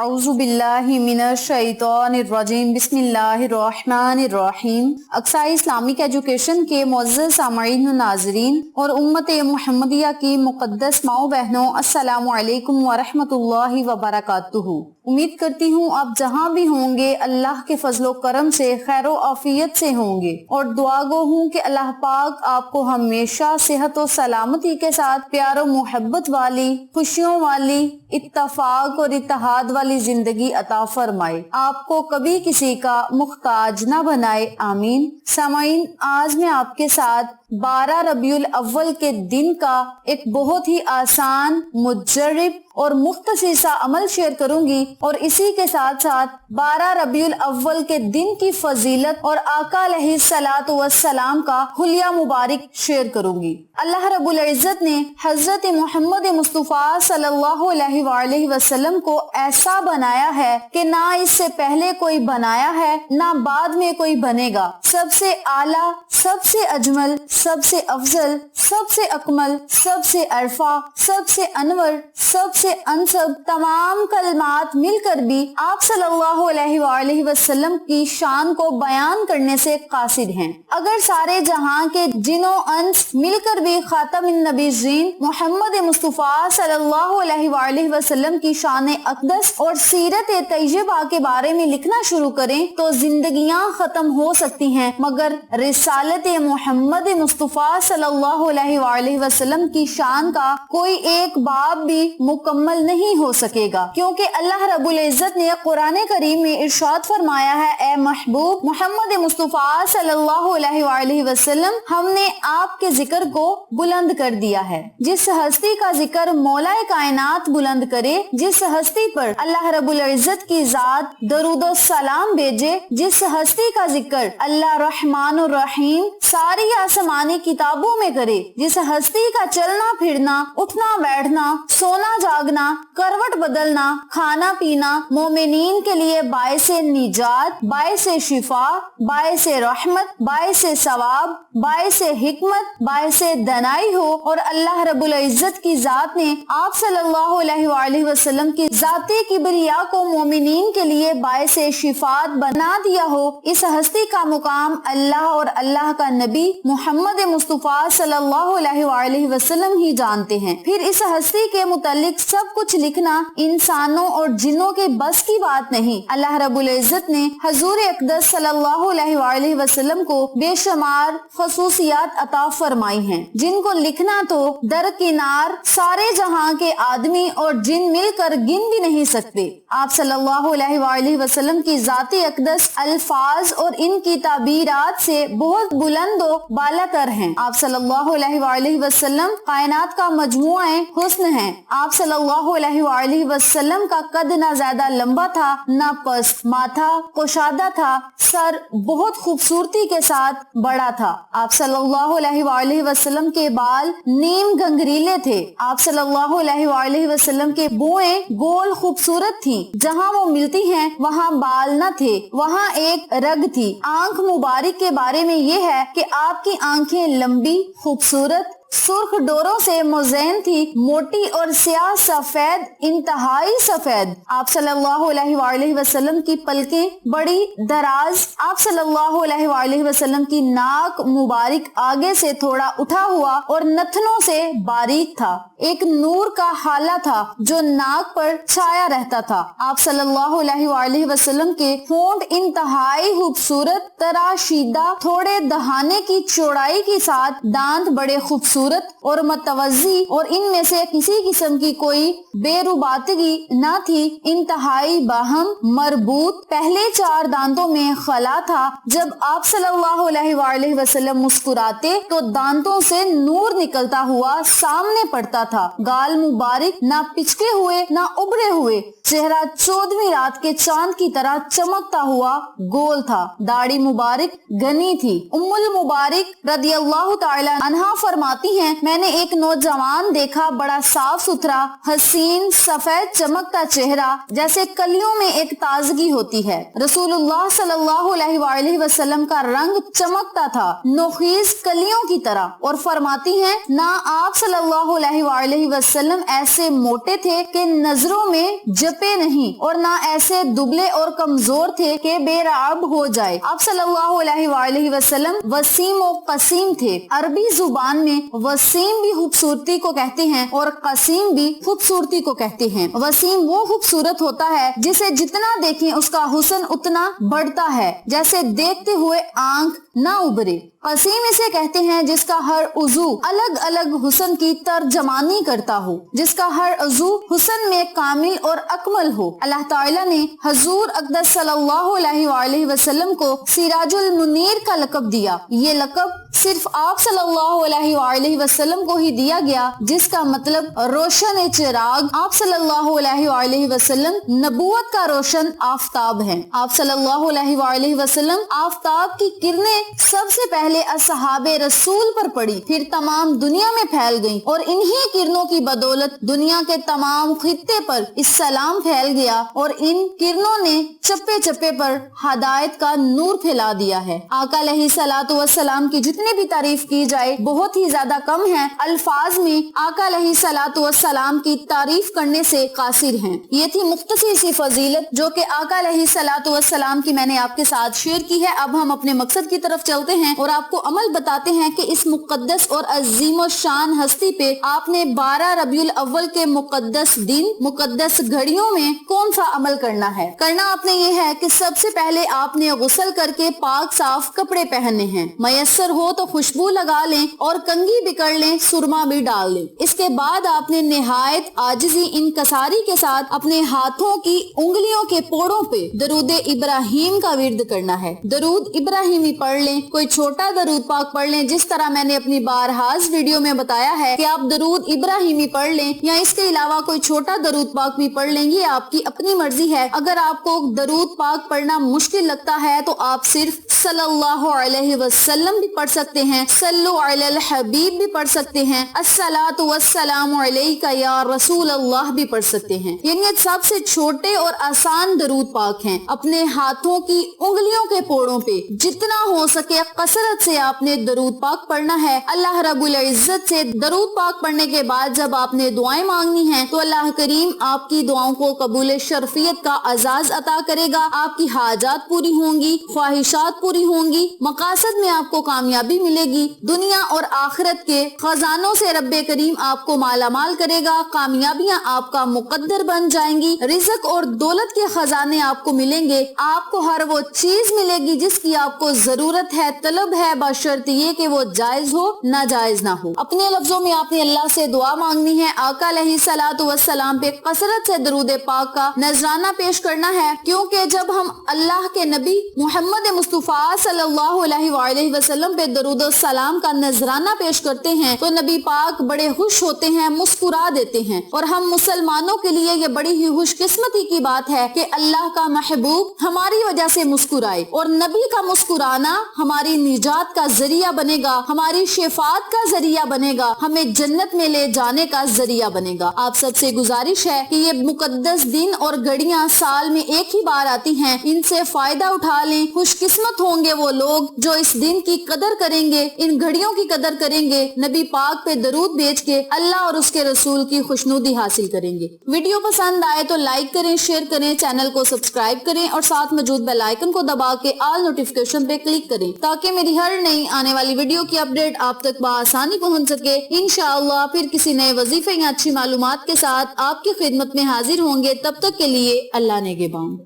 اعوذ باللہ من الشیطان الرجیم بسم اللہ الرحمن الرحیم۔ اقصی اسلامک ایجوکیشن کے معزز سامعین و ناظرین اور امت محمدیہ کی مقدس ماؤں بہنوں، السلام علیکم ورحمۃ اللہ وبرکاتہ۔ امید کرتی ہوں آپ جہاں بھی ہوں گے اللہ کے فضل و کرم سے خیر و عافیت سے ہوں گے، اور دعا گو ہوں کہ اللہ پاک آپ کو ہمیشہ صحت و سلامتی کے ساتھ پیار و محبت والی، خوشیوں والی، اتفاق اور اتحاد والی زندگی عطا فرمائے، آپ کو کبھی کسی کا محتاج نہ بنائے، آمین۔ سامعین، آج میں آپ کے ساتھ 12 ربیع الاول کے دن کا ایک بہت ہی آسان، مجرب اور مختصر سا عمل شیئر کروں گی، اور اسی کے ساتھ ساتھ 12 ربیع الاول کے دن کی فضیلت اور آقا علیہ الصلوۃ والسلام کا حلیہ مبارک شیئر کروں گی۔ اللہ رب العزت نے حضرت محمد مصطفیٰ صلی اللہ علیہ وآلہ وسلم کو ایسا بنایا ہے کہ نہ اس سے پہلے کوئی بنایا ہے، نہ بعد میں کوئی بنے گا۔ سب سے اعلیٰ، سب سے اجمل، سب سے افضل، سب سے اکمل، سب سے ارفع، سب سے انور، سب سے انسب، تمام کلمات مل کر بھی آپ صلی اللہ علیہ وآلہ وسلم کی شان کو بیان کرنے سے قاصر ہیں۔ اگر سارے جہاں کے جن و انس مل کر بھی خاتم النبیین محمد مصطفیٰ صلی اللہ علیہ وآلہ وسلم کی شان اقدس اور سیرت طیبہ کے بارے میں لکھنا شروع کریں تو زندگیاں ختم ہو سکتی ہیں، مگر رسالت محمد مصطفیٰ صلی اللہ علیہ وآلہ وسلم کی شان کا کوئی ایک باب بھی مکمل نہیں ہو سکے گا، کیونکہ اللہ رب العزت نے قرآن کریم میں ارشاد فرمایا ہے، اے محبوب محمد مصطفیٰ صلی اللہ علیہ وآلہ وسلم، ہم نے آپ کے ذکر کو بلند کر دیا ہے۔ جس ہستی کا ذکر مولا کائنات بلند کرے، جس ہستی پر اللہ رب العزت کی ذات درود و سلام بھیجے، جس ہستی کا ذکر اللہ رحمان الرحیم ساری آسمانی کتابوں میں کرے، جس ہستی کا چلنا پھرنا، اٹھنا بیٹھنا، سونا جاگنا، کروٹ بدلنا، کھانا پینا مومنین کے لیے باعث نجات، باعث شفا، باعث رحمت، باعث ثواب، باعث حکمت، باعث دنائی ہو، اور اللہ رب العزت کی ذات نے آپ صلی اللہ علیہ وآلہ وسلم کی ذاتی کبریا کو مومنین کے لیے باعث شفاعت بنا دیا ہو، اس ہستی کا مقام اللہ اور اللہ کا نبی محمد مصطفیٰ صلی اللہ علیہ وآلہ وسلم ہی جانتے ہیں۔ پھر اس ہستی کے متعلق سب کچھ لکھنا انسانوں اور جنوں کے بس کی بات نہیں۔ اللہ رب العزت نے حضور اقدس صلی اللہ علیہ وآلہ وسلم کو بے شمار خصوصیات عطا فرمائی ہیں، جن کو لکھنا تو درکنار سارے جہاں کے آدمی اور جن مل کر گن بھی نہیں سکتے۔ آپ صلی اللہ علیہ وآلہ وسلم کی ذاتی اقدس الفاظ اور ان کی تعبیرات سے بہت بلند و بالا تر ہیں۔ آپ صلی اللہ علیہ وآلہ وسلم کائنات کا مجموعہ حسن ہیں۔ آپ صلی اللہ علیہ وآلہ وسلم کا قد نہ زیادہ لمبا تھا نہ پست، ماتھا کشادہ تھا، سر بہت خوبصورتی کے ساتھ بڑا تھا۔ آپ صلی اللہ علیہ وآلہ وسلم کے بال نیم گنگریلے تھے۔ آپ صلی اللہ علیہ وآلہ وسلم کے بوئیں گول خوبصورت تھیں، جہاں وہ ملتی ہیں وہاں بال نہ تھے، وہاں ایک رگ تھی۔ آنکھ مبارک کے بارے میں یہ ہے کہ آپ کی آنکھیں لمبی، خوبصورت، سرخ ڈوروں سے مزین تھی، موٹی اور سیاہ سفید، انتہائی سفید۔ آپ صلی اللہ علیہ وآلہ وسلم کی پلکیں بڑی دراز، آپ صلی اللہ علیہ وآلہ وسلم کی ناک مبارک آگے سے تھوڑا اٹھا ہوا اور نتنوں سے باریک تھا، ایک نور کا حالہ تھا جو ناک پر چھایا رہتا تھا۔ آپ صلی اللہ علیہ وآلہ وسلم کے ہونٹ انتہائی خوبصورت، تراشیدہ، تھوڑے دہانے کی چوڑائی کے ساتھ، دانت بڑے خوبصورت اور متوازی، اور ان میں سے کسی قسم کی کوئی بے رباتگی نہ تھی، انتہائی باہم مربوط۔ پہلے 4 دانتوں میں خلا تھا، جب آپ صلی اللہ علیہ وآلہ وسلم مسکراتے تو دانتوں سے نور نکلتا ہوا سامنے پڑتا تھا۔ گال مبارک نہ پچکے ہوئے نہ ابڑے ہوئے، چہرہ 14ویں رات کے چاند کی طرح چمکتا ہوا گول تھا۔ داڑھی مبارک گھنی تھی۔ ام المبارک رضی اللہ تعالی عنہا فرماتی فرماتی ہیں میں نے ایک نوجوان دیکھا، بڑا صاف ستھرا، حسین، سفید چمکتا چہرہ، جیسے کلیوں میں ایک تازگی ہوتی ہے۔ رسول اللہ صلی اللہ علیہ وآلہ وسلم کا رنگ چمکتا تھا نوخیز کلیوں کی طرح، اور فرماتی ہیں نہ آپ صلی اللہ علیہ وآلہ وسلم ایسے موٹے تھے کہ نظروں میں جپے نہیں، اور نہ ایسے دبلے اور کمزور تھے کہ بے رعب ہو جائے۔ آپ صلی اللہ علیہ وآلہ وسلم وسیم و قسیم تھے۔ عربی زبان میں وسیم بھی خوبصورتی کو کہتے ہیں اور قسیم بھی خوبصورتی کو کہتے ہیں۔ وسیم وہ خوبصورت ہوتا ہے جسے جتنا دیکھیں اس کا حسن اتنا بڑھتا ہے، جیسے دیکھتے ہوئے آنکھ نہ ابھرے۔ قسیم اسے کہتے ہیں جس کا ہر عضو الگ الگ حسن کی ترجمانی کرتا ہو، جس کا ہر عضو حسن میں کامل اور اکمل ہو۔ اللہ تعالیٰ نے حضور اقدس صلی اللہ علیہ وآلہ وسلم کو سراج المنیر کا لقب دیا۔ یہ لقب صرف آپ صلی اللہ علیہ وآلہ وسلم کو ہی دیا گیا، جس کا مطلب روشن چراغ۔ آپ صلی اللہ علیہ وآلہ وسلم نبوت کا روشن آفتاب ہیں۔ آپ صلی اللہ علیہ وآلہ وسلم آفتاب کی کرنیں سب سے پہلے اصحاب رسول پر پڑی، پھر تمام دنیا میں پھیل گئیں، اور انہی کرنوں کی بدولت دنیا کے تمام خطے پر اسلام پھیل گیا، اور ان کرنوں نے چپے چپے پر ہدایت کا نور پھیلا دیا ہے۔ آقا علیہ الصلوۃ والسلام کی جتنی بھی تعریف کی جائے بہت ہی زیادہ کم ہیں، الفاظ میں آقا علیہ الصلوۃ والسلام کی تعریف کرنے سے قاصر ہیں۔ یہ تھی مختصر سی فضیلت جو کہ آقا علیہ الصلوۃ والسلام کی میں نے آپ کے ساتھ شیئر کی ہے۔ اب ہم اپنے مقصد کی طرف چلتے ہیں اور آپ کو عمل بتاتے ہیں کہ اس مقدس اور عظیم و شان ہستی پہ آپ نے 12 ربیع الاول کے مقدس دن، مقدس گھڑیوں میں کون سا عمل کرنا ہے۔ کرنا آپ نے یہ ہے کہ سب سے پہلے آپ نے غسل کر کے پاک صاف کپڑے پہننے ہیں، میسر ہو تو خوشبو لگا لیں اور کنگھی بکڑ لیں، سرما بھی ڈال لیں۔ اس کے بعد آپ نے نہایت عاجزی انکساری کے ساتھ اپنے ہاتھوں کی انگلیوں کے پوڑوں پہ درود ابراہیم کا ورد کرنا ہے۔ درود ابراہیمی پڑھ لیں، کوئی چھوٹا درود پاک پڑھ لیں، جس طرح میں نے اپنی بارہاز ویڈیو میں بتایا ہے کہ آپ درود ابراہیمی پڑھ لیں یا اس کے علاوہ کوئی چھوٹا درود پاک بھی پڑھ لیں، یہ آپ کی اپنی مرضی ہے۔ اگر آپ کو درود پاک پڑھنا مشکل لگتا ہے تو آپ صرف صلی اللہ علیہ وسلم بھی پڑھ سکتے ہیں، صلو علی الحبیب بھی پڑھ سکتے ہیں، الصلاۃ والسلام علیک یا رسول اللہ بھی پڑھ سکتے ہیں۔ یعنی سب سے چھوٹے اور آسان درود پاک ہیں۔ اپنے ہاتھوں کی انگلیوں کے پوڑوں پہ جتنا ہو سکے کثرت سے آپ نے درود پاک پڑھنا ہے۔ اللہ رب العزت سے درود پاک پڑھنے کے بعد جب آپ نے دعائیں مانگنی ہیں تو اللہ کریم آپ کی دعاؤں کو قبول شرفیت کا اعزاز عطا کرے گا، آپ کی حاجات پوری ہوں گی، خواہشات پوری ہوں گی، مقاصد میں آپ کو کامیابی ملے گی، دنیا اور آخرت کے خزانوں سے رب کریم آپ کو مالا مال کرے گا، کامیابیاں آپ کا مقدر بن جائیں گی، رزق اور دولت کے خزانے آپ کو ملیں گے، آپ کو ہر وہ چیز ملے گی جس کی آپ کو ضرورت ہے، طلب ہے، بشرط یہ کہ وہ جائز ہو، ناجائز نہ ہو۔ اپنے لفظوں میں آپ نے اللہ سے دعا مانگنی ہے، آقا علیہ الصلوۃ والسلام پہ کثرت سے درود پاک کا نذرانہ پیش کرنا ہے، کیونکہ جب ہم اللہ کے نبی محمد مصطفیٰ صلی اللہ علیہ وآلہ وسلم پہ درود السلام کا نذرانہ پیش کرتے ہیں تو نبی پاک بڑے خوش ہوتے ہیں، مسکرا دیتے ہیں، اور ہم مسلمانوں کے لیے یہ بڑی ہی خوش قسمتی کی بات ہے کہ اللہ کا محبوب ہماری وجہ سے مسکرائے، اور نبی کا مسکرانا ہماری نجات کا ذریعہ بنے گا، ہماری شفاعت کا ذریعہ بنے گا، ہمیں جنت میں لے جانے کا ذریعہ بنے گا۔ آپ سب سے گزارش ہے کہ یہ مقدس دن اور گھڑیاں سال میں ایک ہی بار آتی ہیں، ان سے فائدہ اٹھا لیں۔ خوش قسمت ہوں گے وہ لوگ جو اس دن کی قدر کریں گے، ان گھڑیوں کی قدر کریں گے، نبی پاک پہ درود بھیج کے اللہ اور اس کے رسول کی خوشنودی حاصل کریں گے۔ ویڈیو پسند آئے تو لائک کریں، شیئر کریں، چینل کو سبسکرائب کریں اور ساتھ موجود بیل آئیکن کو دبا کے آل نوٹیفیکیشن پہ کلک کریں تاکہ میری ہر نئی آنے والی ویڈیو کی اپڈیٹ آپ تک بآسانی پہنچ سکے۔ انشاءاللہ پھر کسی نئے وظیفے یا اچھی معلومات کے ساتھ آپ کی خدمت میں حاضر ہوں گے، تب تک کے لیے اللہ نگہبان۔